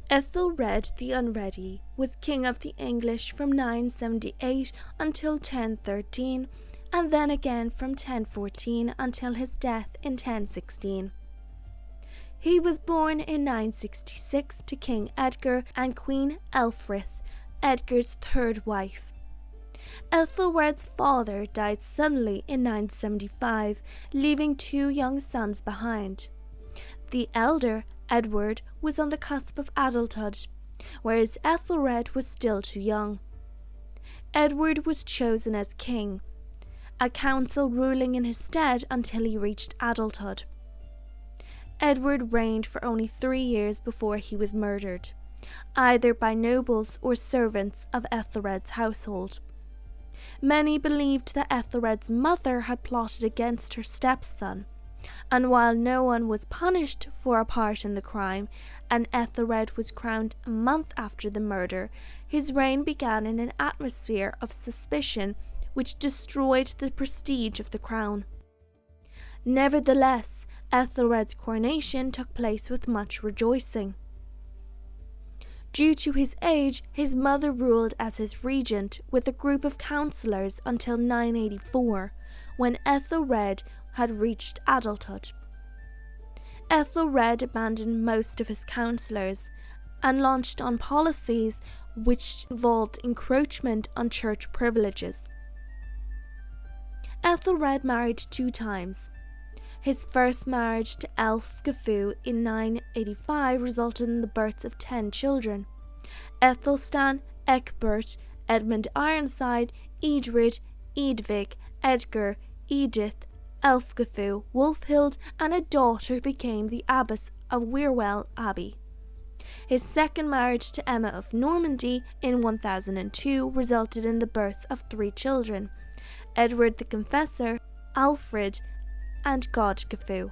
Æthelred the Unready was king of the English from 978 until 1013, and then again from 1014 until his death in 1016. He was born in 966 to King Edgar and Queen Ælfryth, Edgar's third wife. Æthelred's father died suddenly in 975, leaving two young sons behind. The elder, Edward, was on the cusp of adulthood, whereas Æthelred was still too young. Edward was chosen as king, a council ruling in his stead until he reached adulthood. Edward reigned for only 3 years before he was murdered, either by nobles or servants of Æthelred's household. Many believed that Æthelred's mother had plotted against her stepson, and while no one was punished for a part in the crime, and Æthelred was crowned a month after the murder, his reign began in an atmosphere of suspicion which destroyed the prestige of the crown. Nevertheless, Æthelred's coronation took place with much rejoicing. Due to his age, his mother ruled as his regent with a group of councillors until 984, when Æthelred had reached adulthood. Æthelred abandoned most of his councillors and launched on policies which involved encroachment on church privileges. Æthelred married 2 times. His first marriage to Ælfryth in 985 resulted in the births of 10 children: Æthelstan, Ecgbert, Edmund Ironside, Edred, Edvig, Edgar, Edith, Ælfryth, Wulfhild, and a daughter became the abbess of Weirwell Abbey. His second marriage to Emma of Normandy in 1002 resulted in the births of 3 children: Edward the Confessor, Ælfried, and Godgifu.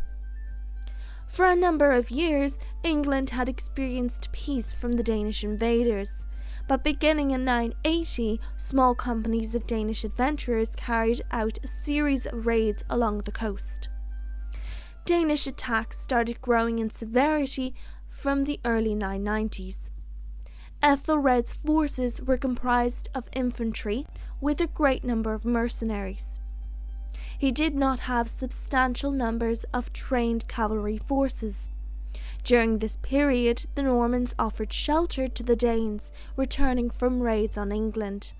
For a number of years, England had experienced peace from the Danish invaders, but beginning in 980, small companies of Danish adventurers carried out a series of raids along the coast. Danish attacks started growing in severity from the early 990s. Æthelred's forces were comprised of infantry with a great number of mercenaries. He did not have substantial numbers of trained cavalry forces. During this period, the Normans offered shelter to the Danes returning from raids on England,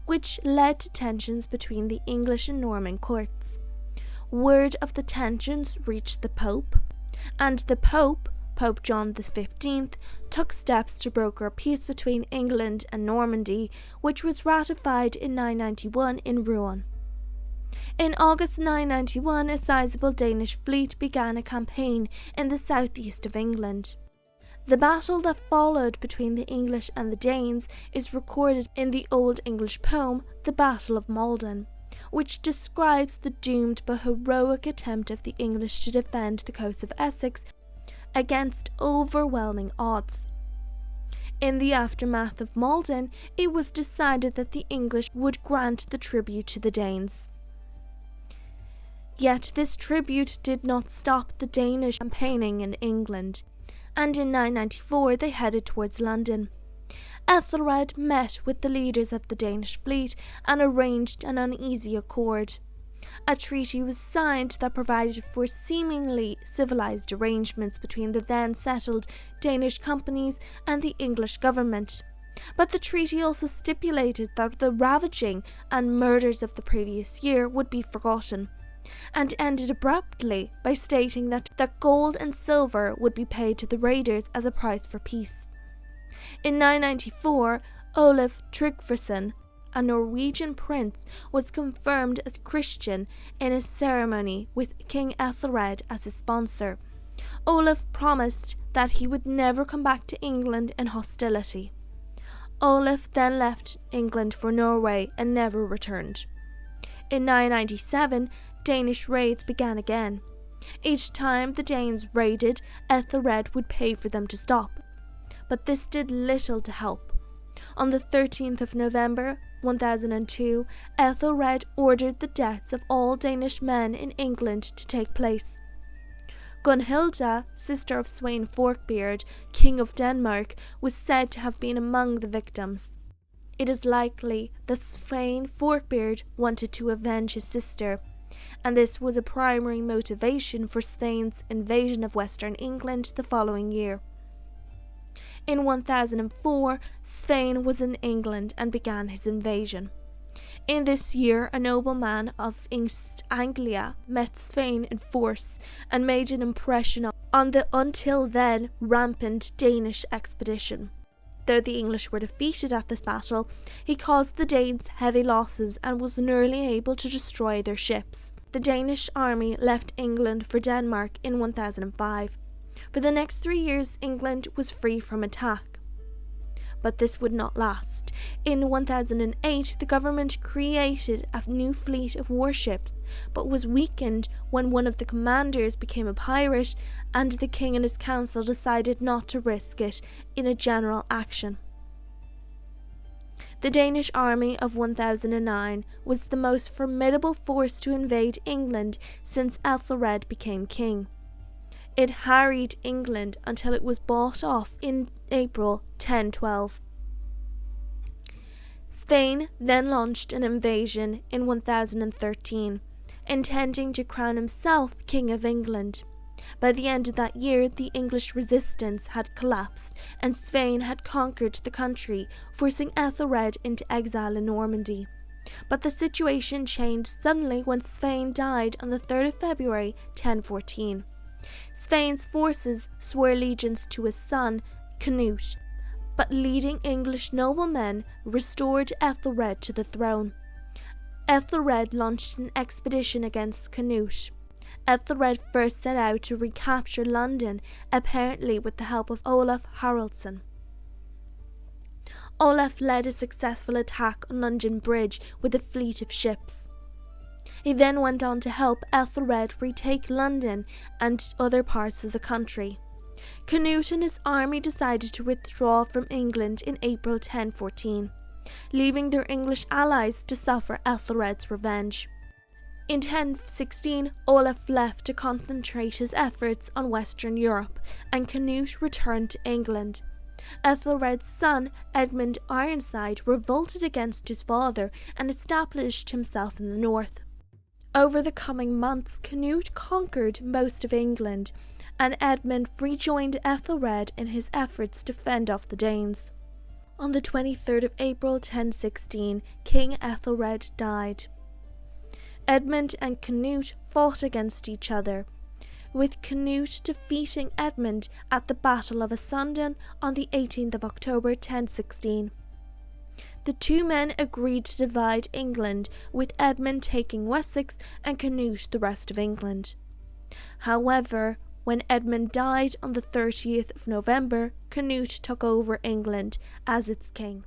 which led to tensions between the English and Norman courts. Word of the tensions reached the Pope, and the Pope, Pope John XV, took steps to broker a peace between England and Normandy, which was ratified in 991 in Rouen. In August 991, a sizable Danish fleet began a campaign in the southeast of England. The battle that followed between the English and the Danes is recorded in the Old English poem, The Battle of Maldon, which describes the doomed but heroic attempt of the English to defend the coast of Essex against overwhelming odds. In the aftermath of Maldon, it was decided that the English would grant the tribute to the Danes. Yet this tribute did not stop the Danish campaigning in England, and in 994 they headed towards London. Æthelred met with the leaders of the Danish fleet and arranged an uneasy accord. A treaty was signed that provided for seemingly civilized arrangements between the then settled Danish companies and the English government. But the treaty also stipulated that the ravaging and murders of the previous year would be forgotten, and ended abruptly by stating that gold and silver would be paid to the raiders as a price for peace. In 994, Olaf Tryggvason, a Norwegian prince, was confirmed as Christian in a ceremony with King Æthelred as his sponsor. Olaf promised that he would never come back to England in hostility. Olaf then left England for Norway and never returned. In 997, Danish raids began again. Each time the Danes raided, Æthelred would pay for them to stop. But this did little to help. On the 13th of November 1002, Æthelred ordered the deaths of all Danish men in England to take place. Gunhilda, sister of Sweyn Forkbeard, King of Denmark, was said to have been among the victims. It is likely that Sweyn Forkbeard wanted to avenge his sister, and this was a primary motivation for Sweyn's invasion of Western England the following year. In 1004, Sweyn was in England and began his invasion. In this year, a nobleman of East Anglia met Sweyn in force and made an impression on the until then rampant Danish expedition. Though the English were defeated at this battle, he caused the Danes heavy losses and was nearly able to destroy their ships. The Danish army left England for Denmark in 1005. For the next 3 years, England was free from attack. But this would not last. In 1008, the government created a new fleet of warships, but was weakened when one of the commanders became a pirate, and the king and his council decided not to risk it in a general action. The Danish army of 1009 was the most formidable force to invade England since Æthelred became king. It harried England until it was bought off in April 1012. Sweyn then launched an invasion in 1013, intending to crown himself King of England. By the end of that year, the English resistance had collapsed and Sweyn had conquered the country, forcing Æthelred into exile in Normandy. But the situation changed suddenly when Sweyn died on the 3rd of February 1014. Sweyn's forces swore allegiance to his son, Canute, but leading English noblemen restored Æthelred to the throne. Æthelred launched an expedition against Canute. Æthelred first set out to recapture London, apparently with the help of Olaf Haraldsson. Olaf led a successful attack on London Bridge with a fleet of ships. He then went on to help Æthelred retake London and other parts of the country. Canute and his army decided to withdraw from England in April 1014, leaving their English allies to suffer Æthelred's revenge. In 1016, Olaf left to concentrate his efforts on Western Europe, and Canute returned to England. Æthelred's son, Edmund Ironside, revolted against his father and established himself in the north. Over the coming months, Canute conquered most of England, and Edmund rejoined Æthelred in his efforts to fend off the Danes. On the 23rd of April 1016, King Æthelred died. Edmund and Canute fought against each other, with Canute defeating Edmund at the Battle of Issanden on the 18th of October 1016. The two men agreed to divide England, with Edmund taking Wessex and Canute the rest of England. However, when Edmund died on the 30th of November, Canute took over England as its king.